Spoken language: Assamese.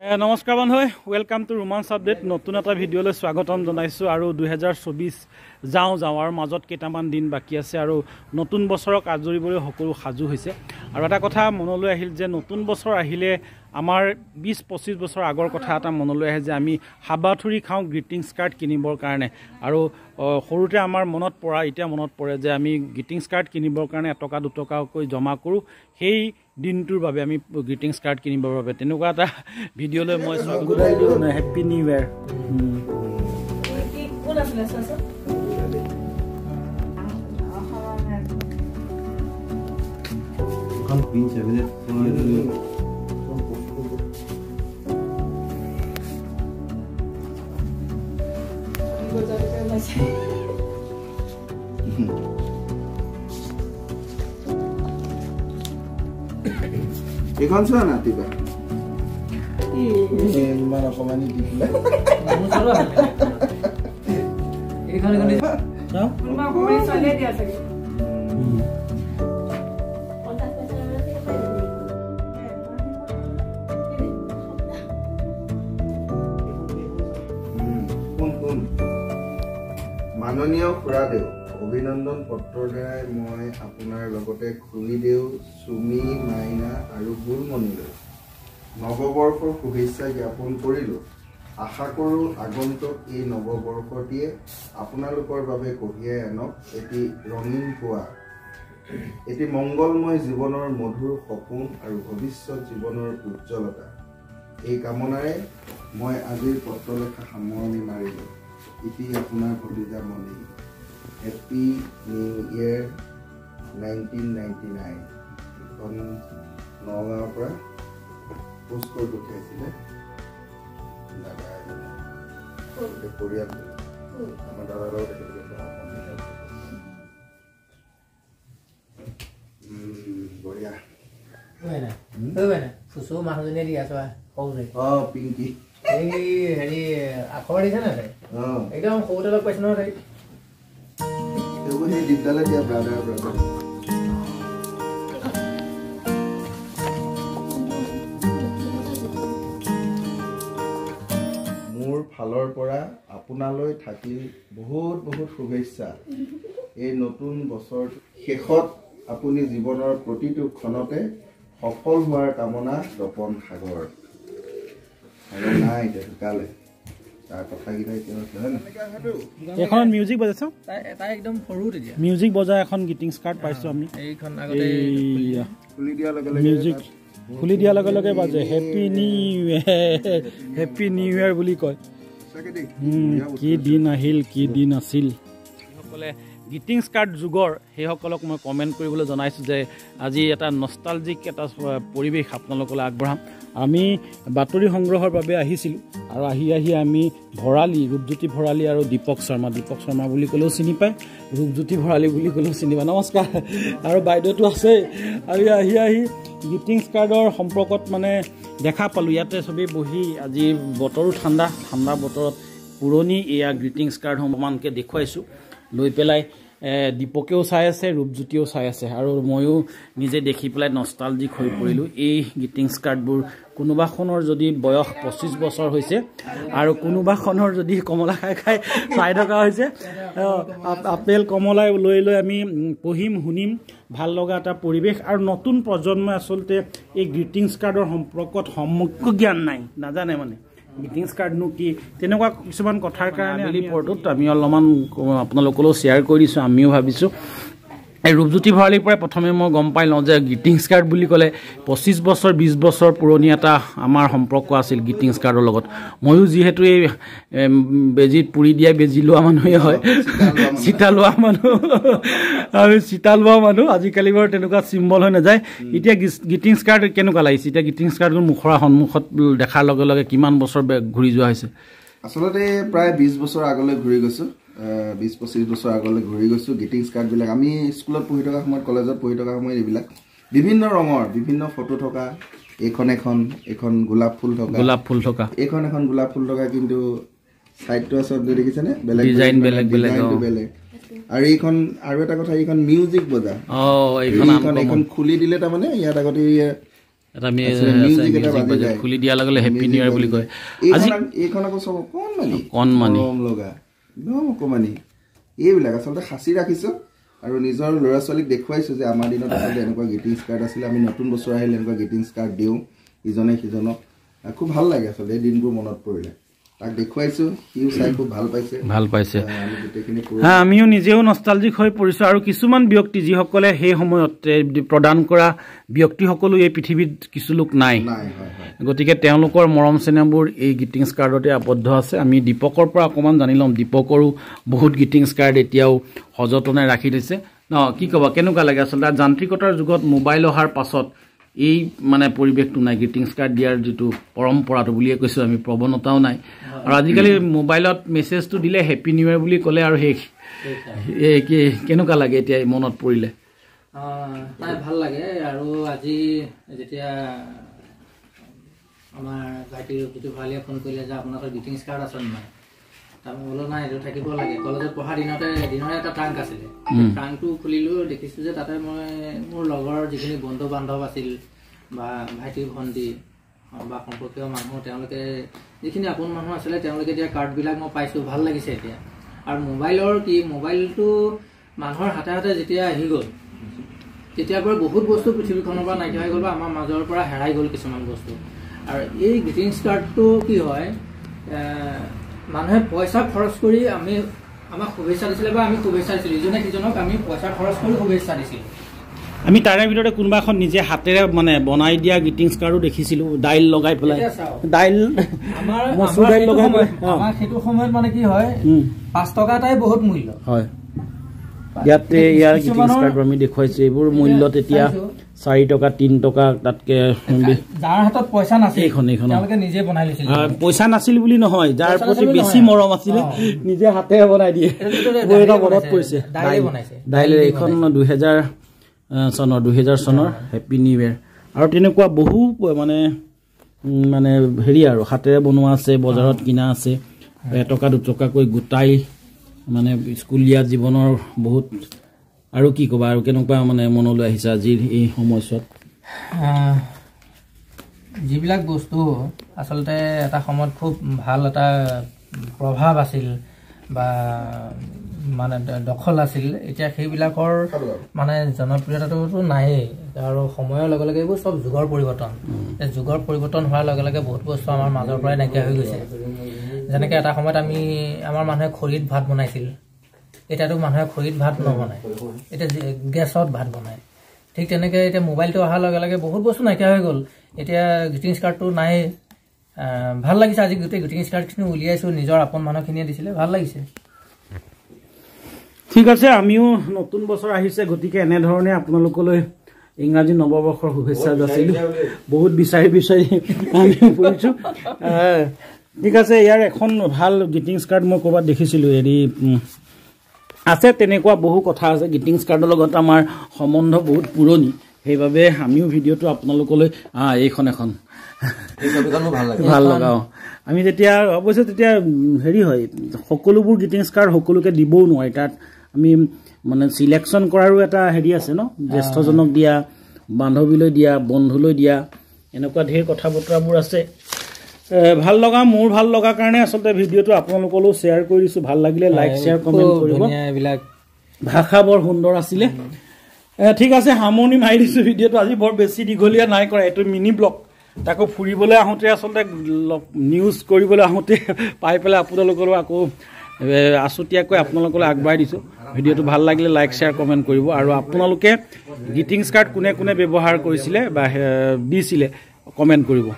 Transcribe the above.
নমস্কাৰ বন্ধু ওয়েলকাম টু ৰোমান্স আপডেট নতুন এটা ভিডিঅ'লৈ স্বাগতম জনাইছো আৰু 2024 যাওঁ আৰু মাজত কেইটামান দিন বাকি আছে আৰু নতুন বছৰক আজৰিবলৈ সকলো সাজু হৈছে আৰু এটা কথা মনলৈ আহিল যে নতুন বছৰ আহিলে আমাৰ 20-25 বছৰ আগৰ কথা এটা মনলৈ আহে যে আমি হাবাথুৰি খাওঁ গ্ৰিটিংছ কাৰ্ড কিনিবৰ কাৰণে আৰু সৰুতে আমাৰ মনত পৰা এতিয়া মনত পৰে যে আমি গ্ৰিটিংছ কাৰ্ড কিনিবৰ কাৰণে এটকা দুটকাকৈ জমা কৰোঁ সেই দিনটোৰ বাবে আমি গ্ৰিটিংছ কাৰ্ড কিনিবৰ বাবে তেনেকুৱা এটা ভিডিঅ'লৈ মই হেপী নিউ ইয়েৰ এখন চোৱা না তিবা ইমান অকমানি দিলে এইখন কোনে চাও কোনবা কোনে চলে দিয়া থাকে মাননীয় খুৰাদেউ অভিনন্দন পত্ৰৰ দ্বাৰাই মই আপোনাৰ লগতে খুৰীদেউ সুমি মাইনা আৰু গুলমণিলৈ নৱবৰ্ষৰ শুভেচ্ছা জ্ঞাপন কৰিলোঁ। আশা কৰোঁ আগন্তুক এই নৱবৰ্ষটিয়ে আপোনালোকৰ বাবে কঢ়িয়াই আনক এটি ৰঙীন পুৱা, এটি মংগলময় জীৱনৰ মধুৰ সপোন আৰু ভৱিষ্যত জীৱনৰ উজ্জ্বলতা। এই কামনাৰে মই আজিৰ পত্ৰলেখা সামৰণি মাৰিলোঁ। ইতি আপোনাৰ ভতিজা মণি। হেপী নিউ ইয়েৰ 1999 এখন নগাঁৱৰ পৰা পোষ্ট কৰি পঠিয়াইছিলে দাদা এজনে পৰিয়াল আমাৰ দাদাৰ লগত বঢ়িয়া ফুচু মানুহজনীয়ে দি আছো পিংকি এই হেৰি আখৰ দিছে না তাই একদম সৰুতে লগ পাইছে নহয় তাই সেই দিগদালে দিয়া ব্ৰাদাৰ মোৰ ফালৰ পৰা আপোনালৈ থাকিল বহুত বহুত শুভেচ্ছা। এই নতুন বছৰ শেষত আপুনি জীৱনৰ প্ৰতিটো ক্ষণতে সফল হোৱাৰ কামনা তপন সাগৰ। আৰু নাই এতিয়া ঢুকালে তাৰ কথাকেইটা এতিয়া হয় না এখন মিউজিক বজাইছো তাই একদম সৰু তেতিয়া মিউজিক বজাই এখন গ্ৰিটিংছ কাৰ্ড পাইছো আমি এইখন আগতে খুলি দিয়াৰ লগে লগে মিউজিক খুলি দিয়াৰ লগে লগে বাজে হেপী নিউ ইয়েৰ বুলি কয়। কি দিন আহিল কি দিন আছিল। যিসকলে গ্ৰিটিংছ কাৰ্ড যুগৰ সেইসকলক মই কমেণ্ট কৰিবলৈ জনাইছোঁ যে আজি এটা নষ্টালজিক এটা পৰিৱেশ আপোনালোকলৈ আগবঢ়াম। আমি বাতৰি সংগ্ৰহৰ বাবে আহিছিলোঁ আৰু আহি আমি ভৰালী ৰূপজ্যোতি ভৰালী আৰু দীপক শৰ্মা বুলি ক'লেও চিনি পায়, ৰূপজ্যোতি ভৰালী বুলি ক'লেও চিনি পায়। নমস্কাৰ। আৰু বাইদেউটো আছে আৰু আহি গ্ৰিটিংছ কাৰ্ডৰ সম্পৰ্কত মানে দেখা পালোঁ ইয়াতে চবেই বহি আজি বতৰো ঠাণ্ডা বতৰত পুৰণি এয়া গ্ৰিটিংছ কাৰ্ড অকণমানকৈ দেখুৱাইছোঁ লৈ পেলাই দীপকেও চাই আছে ৰূপজ্যোতিও চাই আছে আৰু ময়ো নিজে দেখি পেলাই নষ্টালজিক হৈ পৰিলোঁ। এই গ্ৰিটিংছ কাৰ্ডবোৰ কোনোবাখনৰ যদি বয়স 25 বছৰ হৈছে আৰু কোনোবাখনৰ যদি কমলা খাই চাই থকা হৈছে আপেল কমলাই লৈ আমি পঢ়িম শুনিম ভাল লগা এটা পৰিৱেশ। আৰু নতুন প্ৰজন্মই আচলতে এই গ্ৰিটিংছ কাৰ্ডৰ সম্পৰ্কত সম্যক জ্ঞান নাই, নাজানে মানে গ্ৰিটিংছ কাৰ্ডনো কি তেনেকুৱা কিছুমান কথাৰ কাৰণে আবেলি পৰ্টত আমি অলপমান আপোনালোকলৈও শ্বেয়াৰ কৰি দিছোঁ। আমিও ভাবিছোঁ এই ৰূপজ্যোতি ভৰালীৰ পৰাই প্ৰথমে মই গম পাই লওঁ যে গ্ৰিটিংছ কাৰ্ড বুলি ক'লে 25 বছৰ 20 বছৰ পুৰণি এটা আমাৰ সম্পৰ্ক আছিল গ্ৰিটিংছ কাৰ্ডৰ লগত। ময়ো যিহেতু এই বেজীত পুৰি দিয়া বেজী লোৱা মানুহে হয়, চিতা লোৱা মানুহ আজিকালি বাৰু তেনেকুৱা চিম্বল হৈ নাযায়। এতিয়া গ্ৰিটিংছ কাৰ্ড কেনেকুৱা লাগিছে? এতিয়া গ্ৰিটিংছ কাৰ্ডৰ মুখৰ সন্মুখত দেখাৰ লগে লগে কিমান বছৰ ঘূৰি যোৱা হৈছে? আচলতে প্ৰায় 20 বছৰ আগলৈ ঘূৰি গৈছোঁ, 20-25 বছৰ আগলৈ ঘূৰি গৈছোঁ। গ্ৰিটিংছ কাৰ্ডবিলাক আমি স্কুলত পঢ়ি থকা সময়ত কলেজত পঢ়ি থকা সময়ত এইবিলাক বিভিন্ন ৰঙৰ বিভিন্ন ফটো থকা এখন গোলাপ ফুল থকা এখন গোলাপ ফুল থকা কিন্তু চাইডটো আচলতে দেখিছেনে বেলেগ বেলেগ আৰু এইখন আৰু এটা কথা এইখন মিউজিক বজা এইখন খুলি দিলে তাৰমানে ইয়াত আগতে এটা মিউজিক বাজে খুলি দিয়াৰ লগে হেপী নিউ ইয়াৰ বুলি কয় আজি এইখন আকৌ সব কণমানি লগা একদম অকমানি এইবিলাক আচলতে সাঁচি ৰাখিছো আৰু নিজৰ ল'ৰা ছোৱালীক দেখুৱাইছো যে আমাৰ দিনত আচলতে এনেকুৱা গ্ৰিটিংছ কাৰ্ড আছিল আমি নতুন বছৰ আহিলে এনেকুৱা গ্ৰিটিংছ কাৰ্ড দিওঁ ইজনে সিজনক খুব ভাল লাগে আচলতে এই দিনবোৰ মনত পৰিলে তাক দেখুৱাইছো সিও চাই খুব ভাল পাইছে হ্যাঁ আমিও নিজেও নষ্টালজিক হৈ পৰিছো আৰু কিছুমান ব্যক্তি যিসকলে সেই সময়ত প্ৰদান কৰা ব্যক্তিসকলো এই পৃথিৱীত কিছু লোক নাই গতিকে তেওঁলোকৰ মৰম চেনেহবোৰ এই গ্ৰিটিংছ কাৰ্ডতে আবদ্ধ আছে আমি দীপকৰ পৰা অকমান জানি লম দীপকৰো বহুত গ্ৰিটিংছ কাৰ্ড এতিয়াও সযতনে ৰাখি দিছে ন কি কবা কেনেকুৱা লাগে আচলতে যান্ত্ৰিকতাৰ যুগত মোবাইল অহাৰ পাছত এই মানে পৰিবেশটো নাই গ্ৰিটিংছ কাৰ্ড দিয়াৰ যেটো পৰম্পৰাটো বুলিয়ে কৈছো আমি প্ৰৱণতাও নাই আৰু আজিকালি মোবাইলত মেছেজটো দিলে হেপী নিউ ইয়াৰ বুলি ক'লে আৰু শেষ কি কেনেকুৱা লাগে এতিয়া মনত পৰিলে তাই ভাল লাগে আৰু আজি যেতিয়া আমাৰ ভাইটিৰ ভিডিঅ' ভালিয়ে ফোন কৰিলে যে আপোনালোকৰ গ্ৰিটিংছ কাৰ্ড আছে নাই আমি বলো নাই এইটো থাকিব লাগে কলেজত পঢ়া দিনৰে এটা ট্ৰাংক আছিলে ট্ৰাংকটো খুলিলো দেখিছো যে তাতে মই মোৰ লগৰ যিখিনি বন্ধু বান্ধৱ আছিল বা ভাইটি ভণ্টি বা সম্পৰ্কীয় মানুহ তেওঁলোকে যিখিনি আপোন মানুহ আছিলে তেওঁলোকে দিয়া কাৰ্ডবিলাক মই পাইছো ভাল লাগিছে এতিয়া আৰু মোবাইলটো মানুহৰ হাতে হাতে যেতিয়া আহি গ'ল তেতিয়াৰ পৰা বহুত বস্তু পৃথিৱীখনৰ পৰা নাইকিয়া হৈ গ'ল বা আমাৰ মাজৰ পৰা হেৰাই গ'ল কিছুমান বস্তু আৰু এই গ্ৰিটিংছ কাৰ্ডটো কি হয় মানুহে পইচা খৰচ কৰি আমাক শুভেচ্ছা দিছিলে বা আমি শুভেচ্ছা দিছিলোঁ ইজনে সিজনক আমি পইচা খৰচ কৰি শুভেচ্ছা দিছিলোঁ আমি তাৰে ভিতৰতে কোনোবা এখন নিজে হাতেৰে মানে বনাই দিয়া গ্ৰিটিংছ কাৰ্ডো দেখিছিলোঁ দাইল লগাই পেলাই মচুৰ দাইল লগাই আমাৰ সেইটো সময়ত মানে কি হয় 5 টকা এটাই বহুত মূল্য হয় ইয়াতে ইয়াৰ গ্ৰিটিংছ কাৰ্ড আমি দেখুৱাইছো এইবোৰ মূল্য তেতিয়া 4 টকা 3 টকা তাতকে যাৰ হাতত পইচা নাছিল তেওঁলোকে নিজে বনাই লৈছিল পইচা নাছিল বুলি নহয় যাৰ প্ৰতি বেছি মৰম আছিল নিজে হাতেৰে বনাই দিয়ে এটা মনত পৰিছে দাইল এইখন 2000 চনৰ হেপী নিউ ইয়াৰ আৰু তেনেকুৱা বহু মানে হেৰি আৰু হাতেৰে বনোৱা আছে বজাৰত কিনা আছে 1 টকা 2 টকাকৈ গোটাই মানে স্কুলীয়া জীৱনৰ বহুত আৰু কি কবা আৰু কেনেকুৱা মানে মনলৈ আহিছে আজিৰ এই সময়ছোৱাত যিবিলাক বস্তু আচলতে এটা সময়ত খুব ভাল এটা প্ৰভাৱ আছিল বা মানে দখল আছিল এতিয়া সেইবিলাকৰ মানে জনপ্ৰিয়তাটো নাই আৰু সময়ৰ লগে লগে এইবোৰ সব যুগৰ পৰিৱৰ্তন হোৱাৰ লগে লগে বহুত বস্তু আমাৰ মাজৰ পৰাই নাইকিয়া হৈ গৈছে যেনেকৈ এটা সময়ত আমাৰ মানুহে খৰিত ভাত বনাইছিল এতিয়াতো মানুহে খৰিত ভাত নবনায় এতিয়া গেছত ভাত বনায় ঠিক তেনেকৈ এতিয়া মোবাইলটো অহাৰ লগে লগে বহুত বস্তু নাইকিয়া হৈ গ'ল এতিয়া গ্ৰিটিংছ কাৰ্ডটো নাই ভাল লাগিছে আজি গোটেই গ্ৰিটিংছ কাৰ্ডখিনি উলিয়াইছো নিজৰ আপোন মানুহখিনিয়ে দিছিলে ভাল লাগিছে ঠিক আছে আমিও নতুন বছৰ আহিছে গতিকে এনেধৰণে আপোনালোকলৈ ইংৰাজী নৱবৰ্ষৰ শুভেচ্ছা যাচিলোঁ বহুত বিচাৰি আমি কৰিছোঁ ঠিক আছে ইয়াৰ এখন ভাল গ্ৰিটিংছ কাৰ্ড মই ক'ৰবাত দেখিছিলোঁ হেৰি আছে তেনেকুৱা বহু কথা আছে গ্ৰিটিংছ কাৰ্ডৰ লগত আমাৰ সম্বন্ধ বহুত পুৰণি সেইবাবে আমিও ভিডিঅ'টো আপোনালোকলৈ এইখন এখন ভাল লগাওঁ আমি যেতিয়া অৱশ্যে তেতিয়া হেৰি হয় সকলোবোৰ গ্ৰিটিংছ কাৰ্ড সকলোকে দিবও নোৱাৰি তাত আমি মানে চিলেকশ্যন কৰাৰো এটা হেৰি আছে ন জ্যেষ্ঠজনক দিয়া বান্ধৱীলৈ দিয়া বন্ধুলৈ দিয়া এনেকুৱা ঢেৰ কথা বতৰাবোৰ আছে ভাল লগা মোৰ ভাল লগা কাৰণে আচলতে ভিডিঅ'টো আপোনালোকলৈও শ্বেয়াৰ কৰি দিছোঁ ভাল লাগিলে লাইক শ্বেয়াৰ কমেণ্ট কৰিব এইবিলাক ভাষা বৰ সুন্দৰ আছিলে ঠিক আছে সামৰণি মাৰি দিছোঁ ভিডিঅ'টো আজি বৰ বেছি দীঘলীয়া নাই কৰা এইটো মিনি ব্লগ তাকো ফুৰিবলৈ আহোঁতে আচলতে নিউজ কৰিবলৈ আহোঁতে পাই পেলাই আপোনালোকলৈ আকৌ আছুতীয়াকৈ আপোনালোকলৈ আগবঢ়াই দিছোঁ ভিডিঅ'টো ভাল লাগিলে লাইক শ্বেয়াৰ কমেণ্ট কৰিব আৰু আপোনালোকে গ্ৰিটিংছ কাৰ্ড কোনে কোনে ব্যৱহাৰ কৰিছিলে বা দিছিলে কমেণ্ট কৰিব